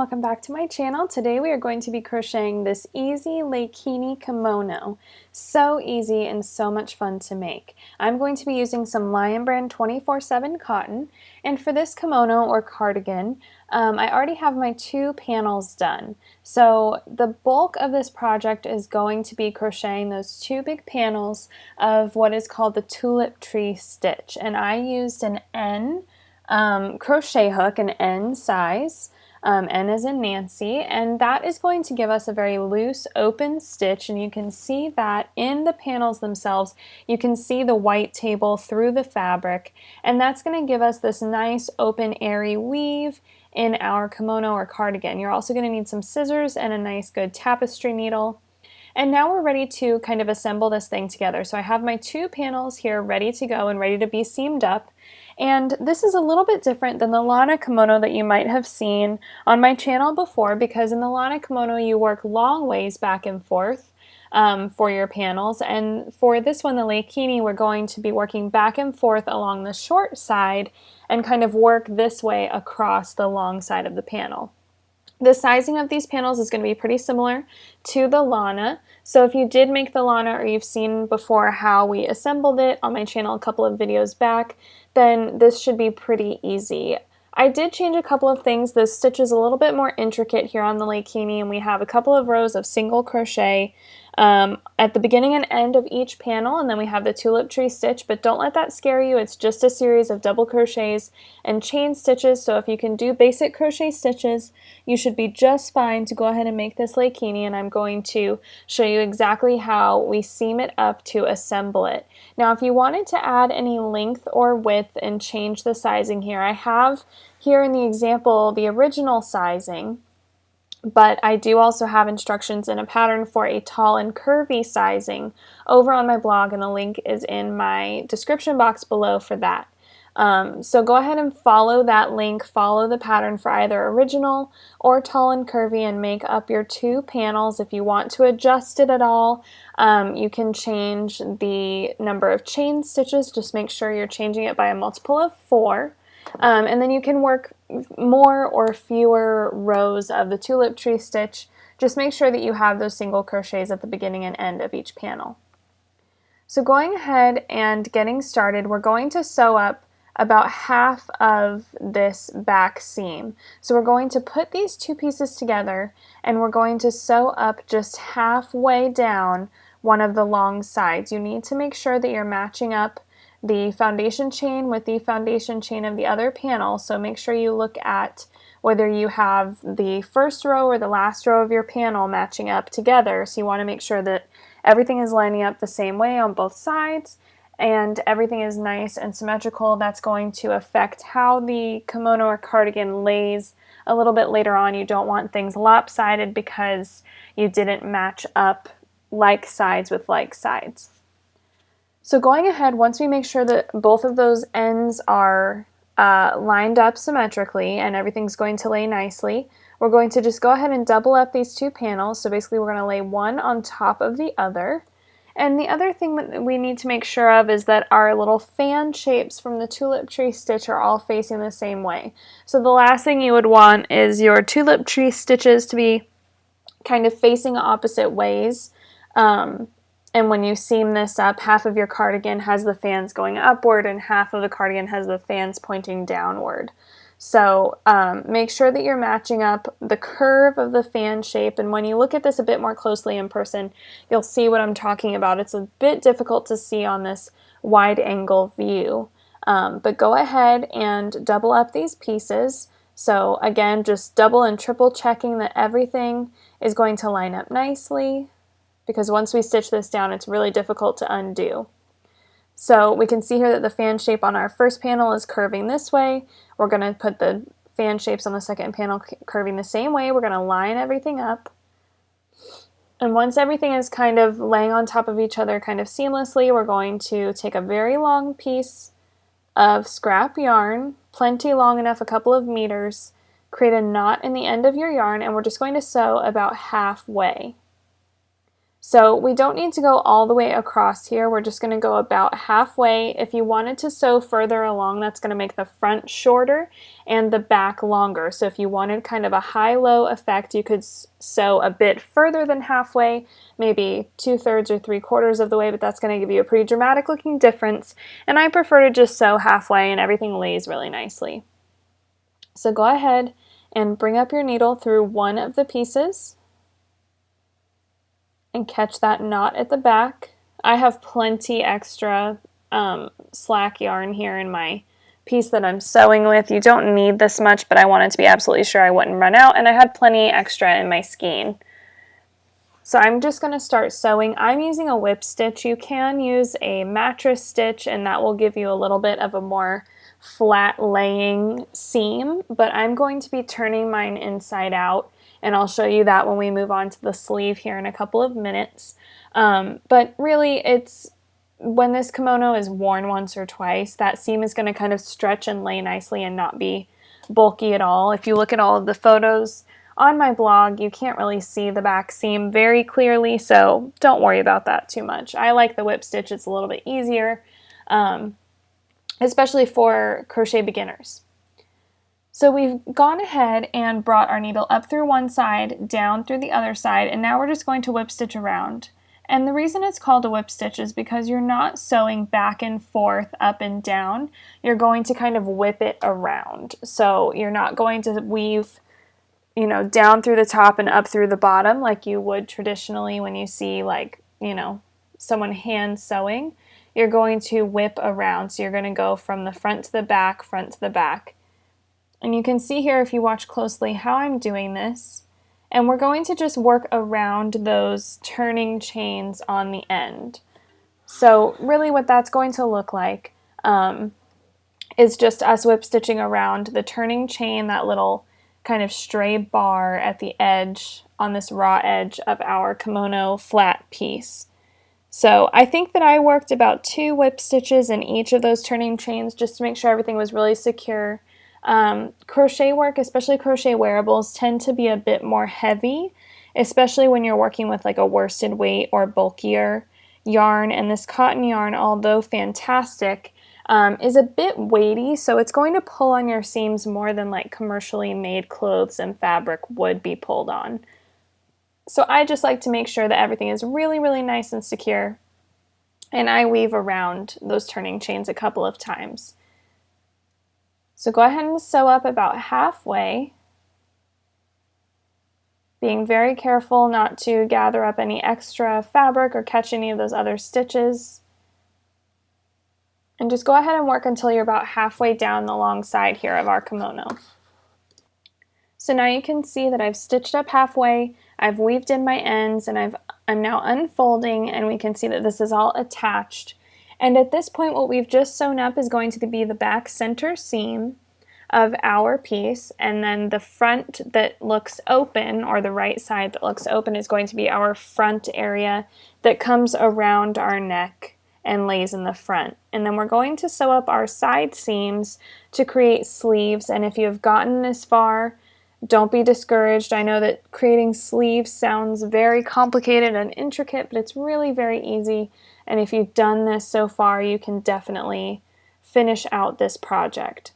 welcome back to my channel. Today we are going to be crocheting this easy Laikini kimono. So easy and so much fun to make. I'm going to be using some Lion Brand 24/7 cotton, and for this kimono or cardigan, I already have my 2 panels done. So the bulk of this project is going to be crocheting those 2 big panels of what is called the tulip tree stitch, and I used an N crochet hook, an N size. N as in Nancy, and that is going to give us a very loose open stitch, and you can see that in the panels themselves. You can see the white table through the fabric, and that's going to give us this nice open airy weave in our kimono or cardigan. You're also going to need some scissors and a nice good tapestry needle. And now we're ready to kind of assemble this thing together. So I have my 2 panels here ready to go and ready to be seamed up. And this is a little bit different than the Lana kimono that you might have seen on my channel before, because in the Lana kimono you work long ways back and forth for your panels. And for this one, the Laikini, we're going to be working back and forth along the short side and kind of work this way across the long side of the panel. The sizing of these panels is going to be pretty similar to the Lana. So if you did make the Lana or you've seen before how we assembled it on my channel a couple of videos back, then this should be pretty easy. I did change a couple of things. The stitch is a little bit more intricate here on the Laikini, and we have a couple of rows of single crochet at the beginning and end of each panel, and then we have the tulip tree stitch, but don't let that scare you. It's just a series of double crochets and chain stitches, so if you can do basic crochet stitches, you should be just fine to go ahead and make this Laikini, and I'm going to show you exactly how we seam it up to assemble it. Now, if you wanted to add any length or width and change the sizing here, I have here in the example the original sizing, but I do also have instructions in a pattern for a tall and curvy sizing over on my blog, and the link is in my description box below for that. So go ahead and follow that link, follow the pattern for either original or tall and curvy, and make up your 2 panels. If you want to adjust it at all, you can change the number of chain stitches. Just make sure you're changing it by a multiple of 4. And then you can work more or fewer rows of the tulip tree stitch. Just make sure that you have those single crochets at the beginning and end of each panel. So going ahead and getting started, we're going to sew up about half of this back seam. So we're going to put these 2 pieces together, and we're going to sew up just halfway down one of the long sides. You need to make sure that you're matching up the foundation chain with the foundation chain of the other panel, so make sure you look at whether you have the first row or the last row of your panel matching up together. So you want to make sure that everything is lining up the same way on both sides and everything is nice and symmetrical. That's going to affect how the kimono or cardigan lays a little bit later on. You don't want things lopsided because you didn't match up like sides with like sides. So going ahead, once we make sure that both of those ends are lined up symmetrically and everything's going to lay nicely, we're going to just go ahead and double up these 2 panels. So basically we're going to lay one on top of the other. And the other thing that we need to make sure of is that our little fan shapes from the tulip tree stitch are all facing the same way. So the last thing you would want is your tulip tree stitches to be kind of facing opposite ways. And when you seam this up, half of your cardigan has the fans going upward and half of the cardigan has the fans pointing downward. So make sure that you're matching up the curve of the fan shape, and when you look at this a bit more closely in person, you'll see what I'm talking about. It's a bit difficult to see on this wide angle view, but go ahead and double up these pieces. So again, just double and triple checking that everything is going to line up nicely, because once we stitch this down, it's really difficult to undo. So we can see here that the fan shape on our first panel is curving this way. We're going to put the fan shapes on the second panel curving the same way. We're going to line everything up. And once everything is kind of laying on top of each other kind of seamlessly, we're going to take a very long piece of scrap yarn, plenty long enough, a couple of meters, create a knot in the end of your yarn, and we're just going to sew about halfway. So we don't need to go all the way across here. We're just going to go about halfway. If you wanted to sew further along, that's going to make the front shorter and the back longer. So if you wanted kind of a high-low effect, you could sew a bit further than halfway, maybe 2/3 or 3/4 of the way, but that's going to give you a pretty dramatic looking difference. And I prefer to just sew halfway and everything lays really nicely. So go ahead and bring up your needle through one of the pieces and catch that knot at the back. I have plenty extra slack yarn here in my piece that I'm sewing with. You don't need this much, but I wanted to be absolutely sure I wouldn't run out, and I had plenty extra in my skein. So I'm just going to start sewing. I'm using a whip stitch. You can use a mattress stitch, and that will give you a little bit of a more flat laying seam, but I'm going to be turning mine inside out, and I'll show you that when we move on to the sleeve here in a couple of minutes. But really, it's when this kimono is worn once or twice, that seam is going to kind of stretch and lay nicely and not be bulky at all. If you look at all of the photos on my blog, you can't really see the back seam very clearly, so don't worry about that too much. I like the whip stitch. It's a little bit easier, especially for crochet beginners. So we've gone ahead and brought our needle up through one side, down through the other side, and now we're just going to whip stitch around. And the reason it's called a whip stitch is because you're not sewing back and forth, up and down. You're going to kind of whip it around. So you're not going to weave, you know, down through the top and up through the bottom like you would traditionally when you see, like, you know, someone hand sewing. You're going to whip around. So you're going to go from the front to the back, front to the back. And you can see here, if you watch closely, how I'm doing this. And we're going to just work around those turning chains on the end. So really what that's going to look like is just us whip stitching around the turning chain, that little kind of stray bar at the edge, on this raw edge of our kimono flat piece. So I think that I worked about 2 whip stitches in each of those turning chains just to make sure everything was really secure. Crochet work, especially crochet wearables, tend to be a bit more heavy, especially when you're working with like a worsted weight or bulkier yarn. And this cotton yarn, although fantastic, is a bit weighty, so it's going to pull on your seams more than like commercially made clothes and fabric would be pulled on. So I just like to make sure that everything is really, really nice and secure, and I weave around those turning chains a couple of times. So go ahead and sew up about halfway, being very careful not to gather up any extra fabric or catch any of those other stitches. And just go ahead and work until you're about halfway down the long side here of our kimono. So now you can see that I've stitched up halfway, I've weaved in my ends, and I'm now unfolding, and we can see that this is all attached. And at this point, what we've just sewn up is going to be the back center seam of our piece, and then the front that looks open, or the right side that looks open, is going to be our front area that comes around our neck and lays in the front. And then we're going to sew up our side seams to create sleeves, and if you have gotten this far, don't be discouraged. I know that creating sleeves sounds very complicated and intricate, but it's really very easy. And if you've done this so far, you can definitely finish out this project.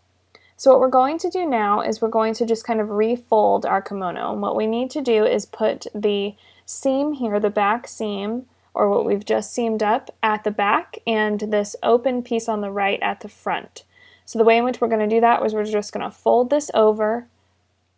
So what we're going to do now is we're going to just kind of refold our kimono. And what we need to do is put the seam here, the back seam, or what we've just seamed up, at the back, and this open piece on the right at the front. So the way in which we're going to do that is we're just going to fold this over.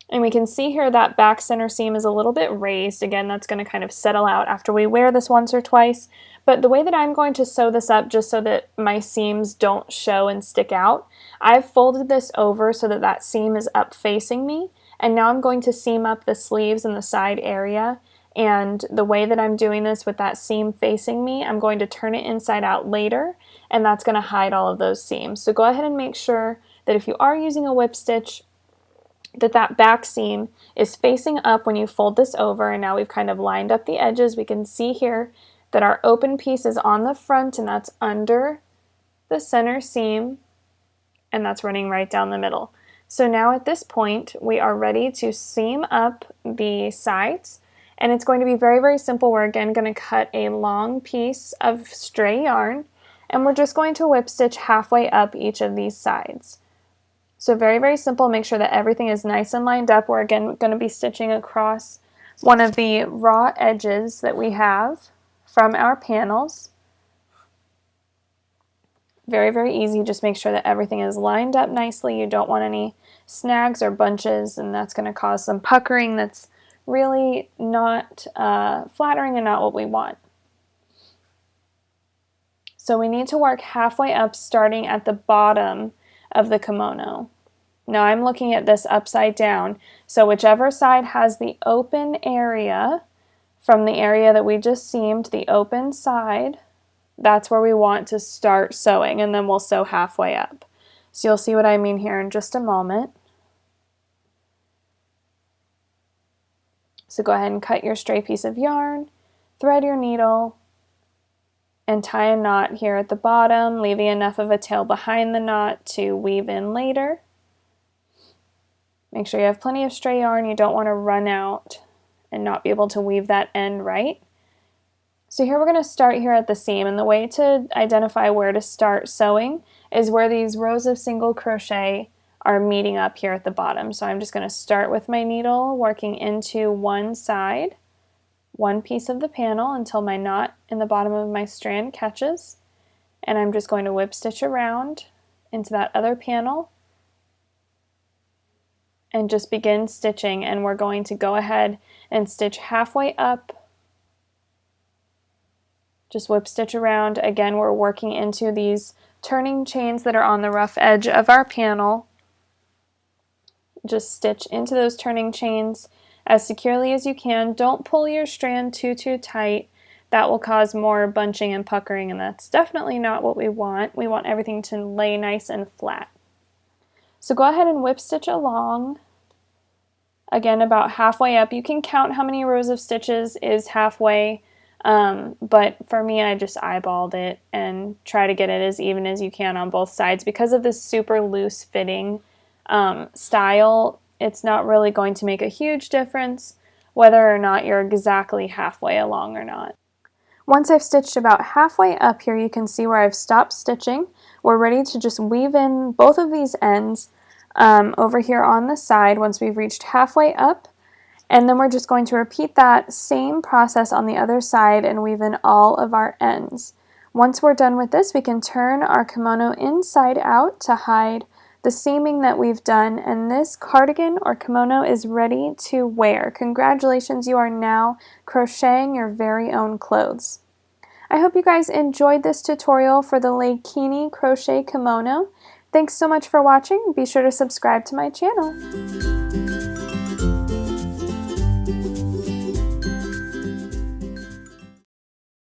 And we can see here that back center seam is a little bit raised. Again, that's going to kind of settle out after we wear this once or twice. But the way that I'm going to sew this up, just so that my seams don't show and stick out, I've folded this over so that that seam is up facing me. And now I'm going to seam up the sleeves in the side area. And the way that I'm doing this with that seam facing me, I'm going to turn it inside out later, and that's going to hide all of those seams. So go ahead and make sure that if you are using a whip stitch, that back seam is facing up when you fold this over. And now we've kind of lined up the edges. We can see here that our open piece is on the front, and that's under the center seam, and that's running right down the middle. So now at this point, we are ready to seam up the sides, And it's going to be very, very simple. We're again going to cut a long piece of stray yarn, and we're just going to whip stitch halfway up each of these sides. So very, very simple. Make sure that everything is nice and lined up. We're again going to be stitching across one of the raw edges that we have from our panels. Very, very easy. Just make sure that everything is lined up nicely. You don't want any snags or bunches, and that's going to cause some puckering that's really not flattering and not what we want. So we need to work halfway up, starting at the bottom of the kimono. Now I'm looking at this upside down, so whichever side has the open area from the area that we just seamed, the open side, that's where we want to start sewing, and then we'll sew halfway up. So you'll see what I mean here in just a moment. So go ahead and cut your stray piece of yarn, thread your needle, and tie a knot here at the bottom, leaving enough of a tail behind the knot to weave in later. Make sure you have plenty of stray yarn. You don't want to run out and not be able to weave that end right. So here we're going to start here at the seam, and the way to identify where to start sewing is where these rows of single crochet are meeting up here at the bottom. So I'm just going to start with my needle, working into one side, one piece of the panel until my knot in the bottom of my strand catches, and I'm just going to whip stitch around into that other panel and just begin stitching, and we're going to go ahead and stitch halfway up. Just whip stitch around. Again, we're working into these turning chains that are on the rough edge of our panel. Just stitch into those turning chains as securely as you can. Don't pull your strand too tight. That will cause more bunching and puckering, and that's definitely not what we want. We want everything to lay nice and flat. So go ahead and whip stitch along. Again, about halfway up. You can count how many rows of stitches is halfway, but for me, I just eyeballed it and try to get it as even as you can on both sides. Because of this super loose fitting style, it's not really going to make a huge difference whether or not you're exactly halfway along or not. Once I've stitched about halfway up here, you can see where I've stopped stitching. We're ready to just weave in both of these ends over here on the side once we've reached halfway up, and then we're just going to repeat that same process on the other side and weave in all of our ends. Once we're done with this, we can turn our kimono inside out to hide the seaming that we've done, and this cardigan or kimono is ready to wear. Congratulations, you are now crocheting your very own clothes. I hope you guys enjoyed this tutorial for the Laikini Crochet Kimono. Thanks so much for watching. Be sure to subscribe to my channel.